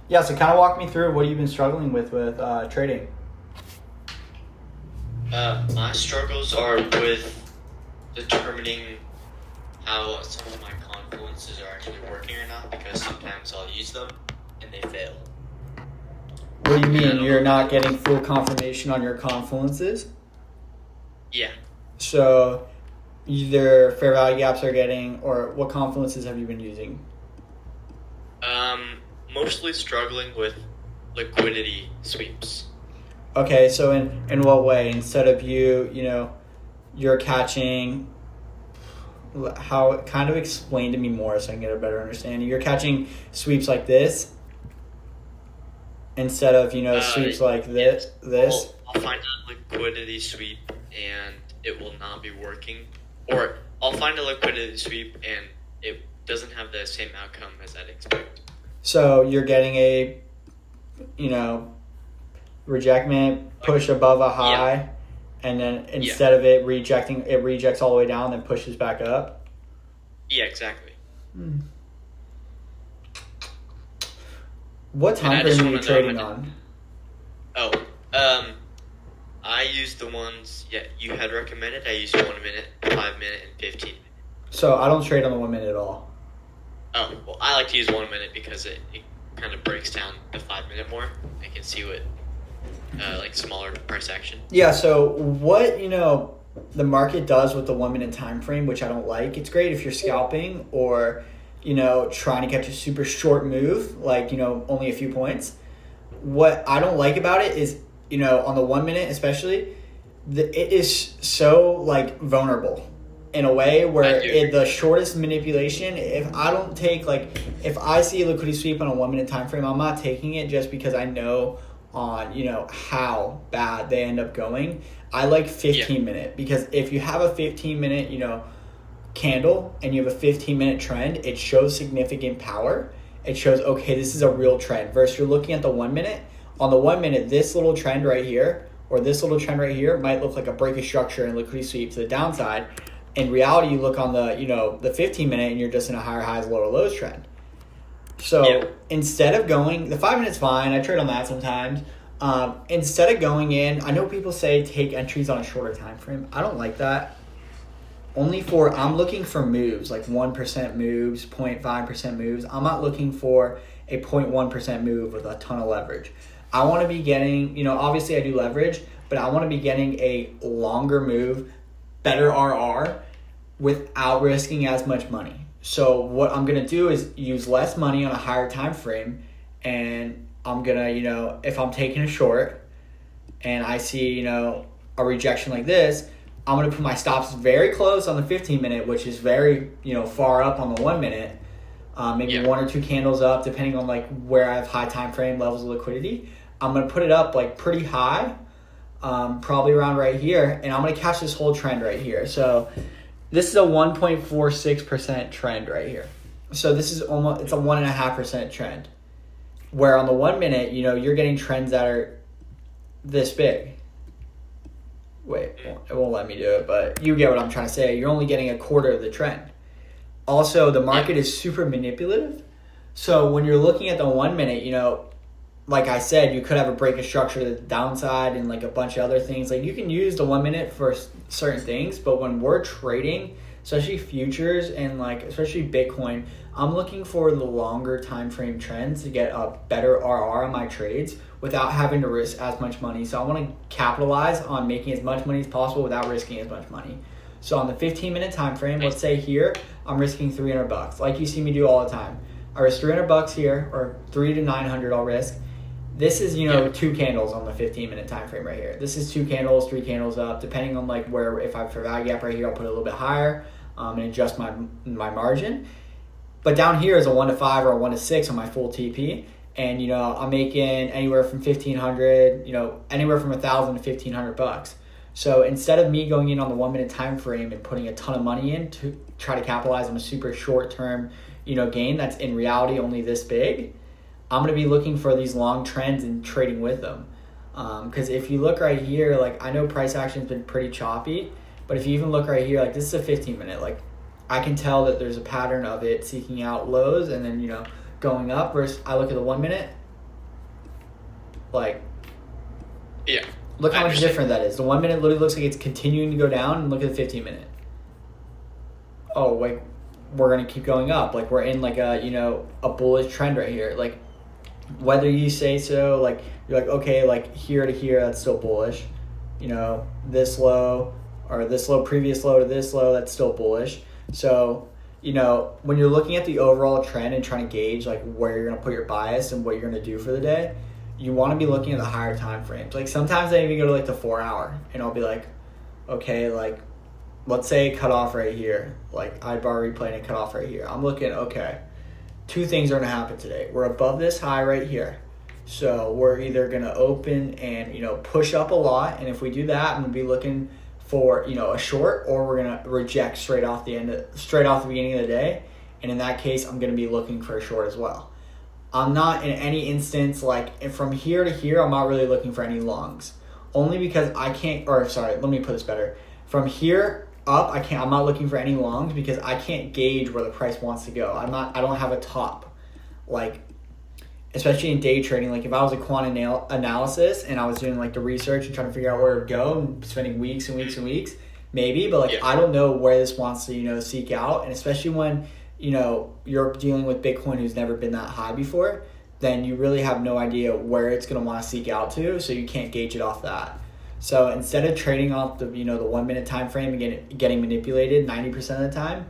Yeah, so kind of walk me through what you've been struggling with trading. My struggles are with determining how some of my confluences are actually working or not, because sometimes I'll use them and they fail. What do you And I mean don't you're know. not getting full confirmation on your confluences? Yeah. So either fair value gaps are getting, or what confluences have you been using? Mostly struggling with liquidity sweeps. Okay, so in what way? Instead of you're catching, how, kind of explain to me more so I can get a better understanding. You're catching sweeps like this instead of, sweeps like Yes. this. I'll find a liquidity sweep and it will not be working. Or I'll find a liquidity sweep and it doesn't have the same outcome as I'd expect. So you're getting a, rejectment, push above a high, and then instead of it rejecting, it rejects all the way down, then pushes back up. Yeah, exactly. What time frame are you trading on? I used the ones you had recommended. I used 1 minute, 5 minute, and 15 minute. So I don't trade on the 1 minute at all. Oh, well, I like to use 1 minute because it kind of breaks down the 5 minute more. I can see what, like smaller price action. Yeah, so what, the market does with the 1 minute time frame, which I don't like. It's great if you're scalping or, trying to catch a super short move, like, only a few points. What I don't like about it is, on the 1 minute especially, it is so, like, vulnerable in a way where the shortest manipulation, if I don't take, like, if I see a liquidity sweep on a 1 minute time frame, I'm not taking it just because I know on, how bad they end up going. I like 15 minute because if you have a 15 minute, candle and you have a 15 minute trend, it shows significant power. It shows, okay, this is a real trend versus you're looking at the 1 minute. On the 1 minute, this little trend right here or this little trend right here might look like a break of structure and liquidity sweep to the downside. In reality, you look on the 15 minute and you're just in a higher highs, lower lows trend. So instead of going, the 5 minutes fine, I trade on that sometimes. Instead of going in, I know people say take entries on a shorter time frame. I don't like that. I'm looking for moves, like 1% moves, 0.5% moves. I'm not looking for a 0.1% move with a ton of leverage. I want to be getting, obviously I do leverage, but I want to be getting a longer move, better RR, without risking as much money. So what I'm going to do is use less money on a higher time frame, and I'm going to, if I'm taking a short and I see, a rejection like this, I'm going to put my stops very close on the 15 minute, which is very, far up on the 1 minute, maybe one or two candles up, depending on like where I have high time frame levels of liquidity. I'm going to put it up like pretty high, probably around right here, and I'm going to catch this whole trend right here. So this is a 1.46% trend right here. So this is it's a 1.5% trend. Where on the 1 minute, you're getting trends that are this big. Wait, it won't let me do it, but you get what I'm trying to say. You're only getting a quarter of the trend. Also, the market is super manipulative. So when you're looking at the 1 minute, like I said, you could have a break of structure to the downside and like a bunch of other things. Like you can use the 1 minute for certain things, but when we're trading, especially futures and like especially Bitcoin, I'm looking for the longer time frame trends to get a better RR on my trades without having to risk as much money. So I want to capitalize on making as much money as possible without risking as much money. So on the 15 minute time frame, let's say here, I'm risking $300, like you see me do all the time. I risk $300 here, or 3 to 900 I'll risk. This is, two candles on the 15 minute time frame right here. This is 2 candles, 3 candles up, depending on like where, if I have a value gap right here, I'll put it a little bit higher and adjust my margin. But down here is a 1 to 5 or a 1 to 6 on my full TP. And, I'm making anywhere from 1,500, anywhere from 1,000 to 1,500 bucks. So instead of me going in on the 1 minute time frame and putting a ton of money in to try to capitalize on a super short term, gain that's in reality only this big, I'm going to be looking for these long trends and trading with them. Because if you look right here, like I know price action's been pretty choppy, but if you even look right here, like this is a 15 minute, like I can tell that there's a pattern of it seeking out lows and then, going up versus I look at the 1 minute, Like, Yeah. look how I much understand. different that is. The 1 minute literally looks like it's continuing to go down, and look at the 15 minute. Oh, like, we're gonna keep going up. Like, we're in like a bullish trend right here. Like, whether you say so, like, you're like, okay, like here to here, that's still bullish. This low or this low, previous low to this low, that's still bullish. So, when you're looking at the overall trend and trying to gauge like where you're gonna put your bias and what you're gonna do for the day, you want to be looking at the higher time frames. Like, sometimes I even go to like the 4 hour, and I'll be like, okay, like, let's say cut off right here. Like, I'd bar replay and cut off right here. I'm looking, okay, two things are going to happen today. We're above this high right here. So we're either going to open and, push up a lot. And if we do that, I'm going to be looking for, a short, or we're going to reject straight off the beginning of the day. And in that case, I'm going to be looking for a short as well. I'm not in any instance, like, from here to here, I'm not really looking for any longs. Only because let me put this better. From here up, I'm not looking for any longs because I can't gauge where the price wants to go. I don't have a top. Like, especially in day trading, like if I was a quant analysis and I was doing like the research and trying to figure out where it would go and spending weeks and weeks and weeks, maybe, but like I don't know where this wants to, seek out. And especially when, you're dealing with Bitcoin who's never been that high before, then you really have no idea where it's going to want to seek out to, so you can't gauge it off that. So instead of trading off the the 1 minute time frame and getting manipulated 90% of the time,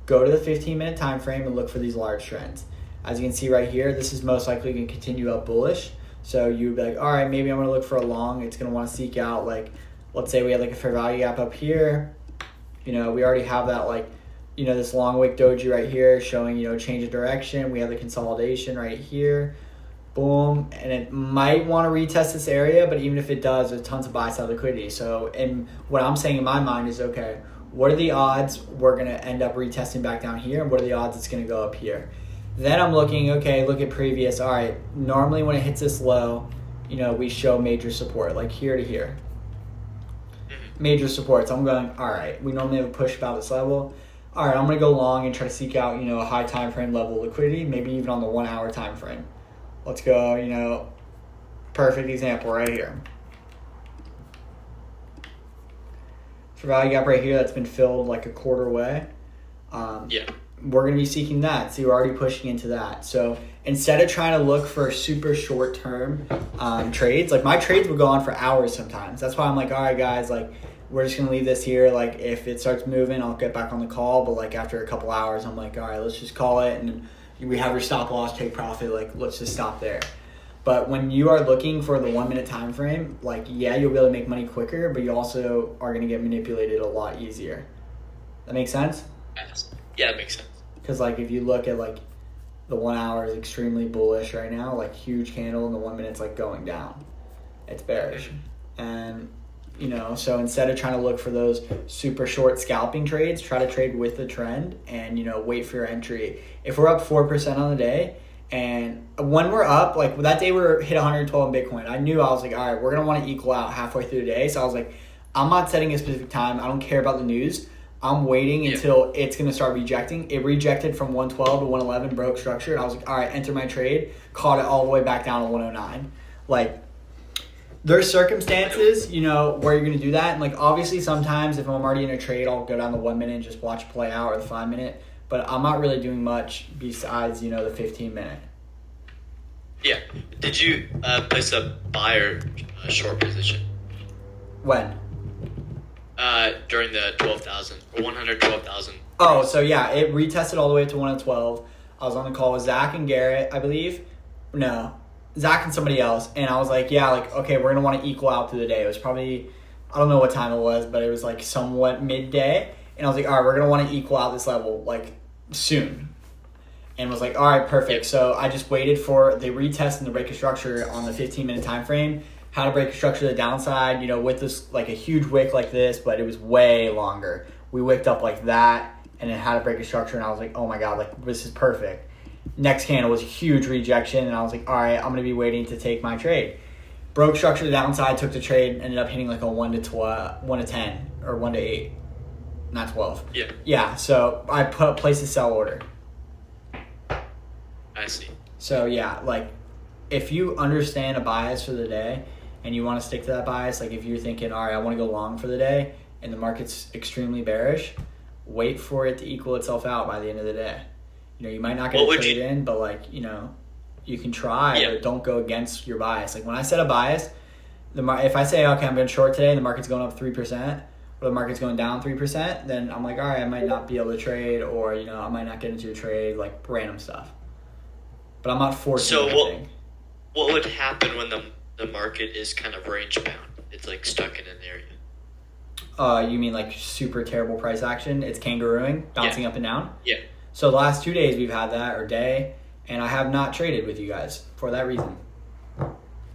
go to the 15-minute time frame and look for these large trends. As you can see right here, this is most likely going to continue up bullish. So you'd be like, all right, maybe I'm going to look for a long. It's going to want to seek out, like, let's say we had like a fair value gap up here. We already have that, like, this long wick doji right here showing, change of direction. We have the consolidation right here. Boom. And it might want to retest this area, but even if it does, there's tons of buy side liquidity. So, and what I'm saying in my mind is, okay, what are the odds we're going to end up retesting back down here? And what are the odds it's going to go up here? Then I'm looking, okay, look at previous. All right, normally when it hits this low, we show major support, like here to here. Major supports. I'm going, all right, we normally have a push about this level. All right, I'm going to go long and try to seek out, a high time frame level liquidity, maybe even on the 1 hour time frame. Let's go, perfect example right here. For value gap right here that's been filled like a quarter way. We're going to be seeking that. So you're already pushing into that. So instead of trying to look for super short-term trades, like my trades would go on for hours sometimes. That's why I'm like, all right, guys, like we're just going to leave this here. Like if it starts moving, I'll get back on the call. But like after a couple hours, I'm like, all right, let's just call it. And we have your stop loss, take profit. Like let's just stop there. But when you are looking for the 1 minute time frame, like, yeah, you'll be able to make money quicker, but you also are going to get manipulated a lot easier. That makes sense? Yeah, that makes sense. Because, like, if you look at, like, the 1 hour is extremely bullish right now, like, huge candle, and the 1 minute's, like, going down. It's bearish. And, so instead of trying to look for those super short scalping trades, try to trade with the trend and, wait for your entry. If we're up 4% on the day, and when we're up, like, that day we hit 112 in Bitcoin, I knew I was like, all right, we're going to want to equal out halfway through the day. So I was like, I'm not setting a specific time. I don't care about the news. I'm waiting until it's going to start rejecting. It rejected from 112 to 111, broke structure. And I was like, all right, enter my trade. Caught it all the way back down to 109. Like, there's circumstances, where you're going to do that. And, like, obviously sometimes if I'm already in a trade, I'll go down the 1 minute and just watch it play out, or the 5 minute. But I'm not really doing much besides, the 15 minute. Yeah. Did you place a buy or a short position? When? During the 12,000 or 112,000. Oh, so yeah, it retested all the way up to 112. I was on the call with Zach and Garrett, I believe. No, Zach and somebody else. And I was like, yeah, like, okay, we're going to want to equal out through the day. It was probably, I don't know what time it was, but it was like somewhat midday. And I was like, all right, we're going to want to equal out this level, like, soon. And was like, all right, perfect. Yep. So I just waited for the retest and the break of structure on the 15-minute time frame. How to break a structure to the downside, with this, like a huge wick like this, but it was way longer. We wicked up like that, and then had to break a structure, and I was like, oh my God, like, this is perfect. Next candle was huge rejection, and I was like, all right, I'm going to be waiting to take my trade. Broke structure to the downside, took the trade, ended up hitting like a 1 to 10, or 1 to 8, not 12. Yeah. Yeah, so I placed a sell order. I see. So, yeah, like, if you understand a bias for the day and you want to stick to that bias, like if you're thinking, all right, I want to go long for the day and the market's extremely bearish, wait for it to equal itself out by the end of the day. You might not get a trade in, but like, you can try, but don't go against your bias. Like when I set a bias, if I say, okay, I'm going to short today and the market's going up 3%, or the market's going down 3%, then I'm like, all right, I might not be able to trade, or, I might not get into a trade, like random stuff. But I'm not forcing anything. What would happen when the market is kind of range bound? It's like stuck in an area. You mean like super terrible price action? It's kangarooing, bouncing up and down? Yeah. So the last 2 days we've had that, or day, and I have not traded with you guys for that reason.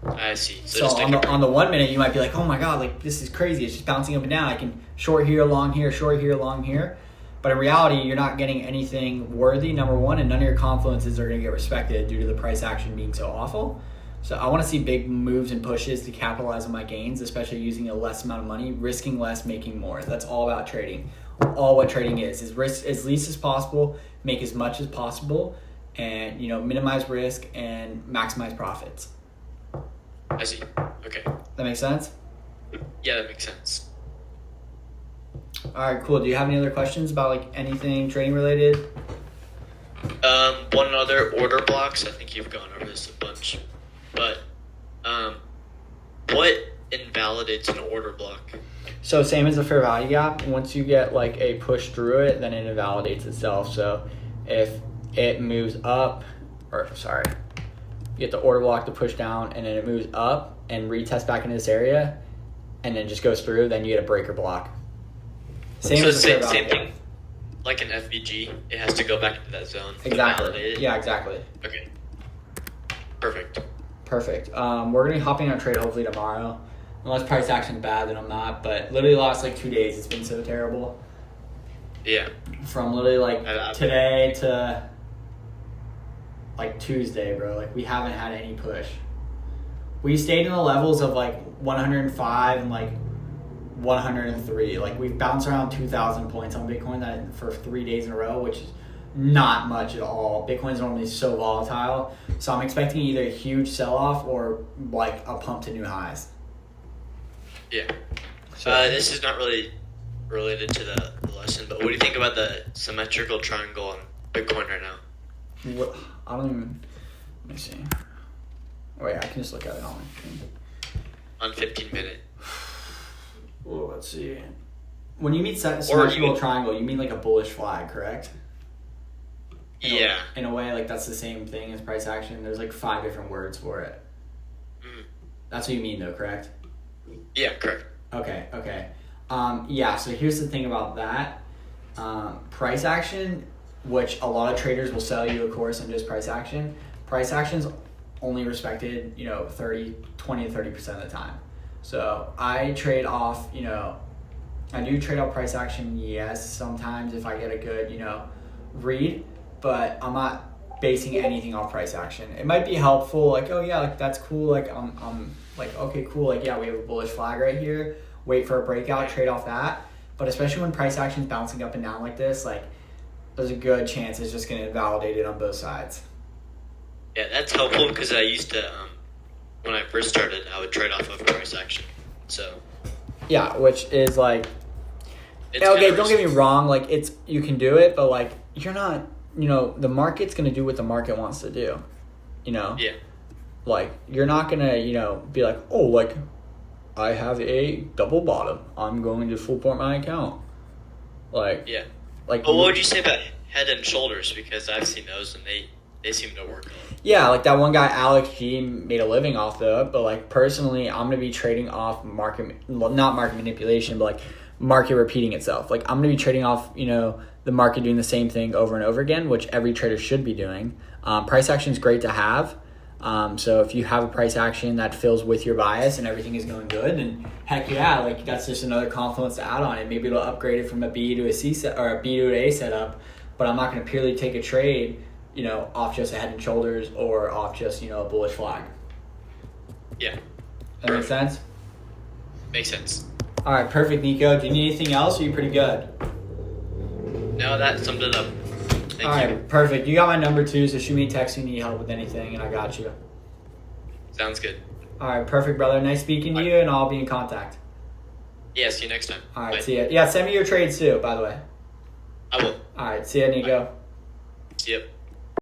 I see. So on the 1 minute, you might be like, oh my God, like this is crazy. It's just bouncing up and down. I can short here, long here, short here, long here. But in reality, you're not getting anything worthy, number one, and none of your confluences are going to get respected due to the price action being so awful. So I want to see big moves and pushes to capitalize on my gains, especially using a less amount of money, risking less, making more. That's all about trading. All what trading is risk as least as possible, make as much as possible, and minimize risk and maximize profits. I see. Okay. That makes sense? Yeah, that makes sense. All right, cool. Do you have any other questions about like anything trading related? One other, order blocks. I think you've gone over this a bunch, but what invalidates an order block? So same as the fair value gap. Once you get like a push through it, then it invalidates itself. So if it moves up, you get the order block to push down, and then it moves up and retest back into this area, and then just goes through, then you get a breaker block. Same thing. Like an FVG, it has to go back into that zone. Exactly. Yeah, exactly. Okay. Perfect. We're going to be hopping on a trade hopefully tomorrow. Unless price action's bad, then I'm not. But literally the last like 2 days, it's been so terrible. Yeah. From literally like today to like Tuesday, bro. Like we haven't had any push. We stayed in the levels of like 105 and like 103. Like we've bounced around 2,000 points on Bitcoin for 3 days in a row, which is not much at all. Bitcoin's normally so volatile. So I'm expecting either a huge sell-off or like a pump to new highs. Yeah. So this is not really related to the lesson, but what do you think about the symmetrical triangle on Bitcoin right now? I don't even... Let me see. Wait, I can just look at it on 15-minute. Well, let's see. When you mean symmetrical triangle, you mean like a bullish flag, correct? Yeah. In a way, like that's the same thing as price action. There's like 5 different words for it. Mm. That's what you mean, though, correct? Yeah, correct. Okay. Yeah, so here's the thing about that. Price action, which a lot of traders will sell you a course on just price action. Price action's only respected, 20 to 30% of the time. So I trade off, I do trade off price action, yes, sometimes if I get a good, read, but I'm not basing anything off price action. It might be helpful, like, oh yeah, like that's cool, like I'm like, okay, cool, like yeah, we have a bullish flag right here, wait for a breakout, trade off that. But especially when price action's bouncing up and down like this, like there's a good chance it's just gonna invalidate it on both sides. Yeah, that's helpful because I used to, when I first started, I would trade off of price action. So yeah, which is like, okay, don't get me wrong, like you can do it, but like you're not, the market's gonna do what the market wants to do, Yeah. Like you're not gonna, be like, oh, like I have a double bottom, I'm going to full port my account. Like yeah. Like, but what would you say about head and shoulders? Because I've seen those and they seem to work. Yeah, like that one guy, Alex G, made a living off of it. But like personally, I'm gonna be trading off not market manipulation, but like market repeating itself. Like I'm gonna be trading off, the market doing the same thing over and over again, which every trader should be doing. Price action is great to have. So if you have a price action that fills with your bias and everything is going good, then heck yeah, like that's just another Confluence to add on it. Maybe it'll upgrade it from a B to a C set or a B to an A setup. But I'm not gonna purely take a trade, off just a head and shoulders or off just, a bullish flag. Yeah. That makes sense? Makes sense. All right, perfect, Niko. Do you need anything else, or are you pretty good? No, that summed it up. Thank you. All right, perfect. You got my number too, so shoot me a text if you need help with anything, and I got you. Sounds good. All right, perfect, brother. Nice speaking to you, and I'll be in contact. Yeah, see you next time. All right, Bye. see ya. Yeah, send me your trades too, by the way. I will. All right, see ya, Niko. See ya.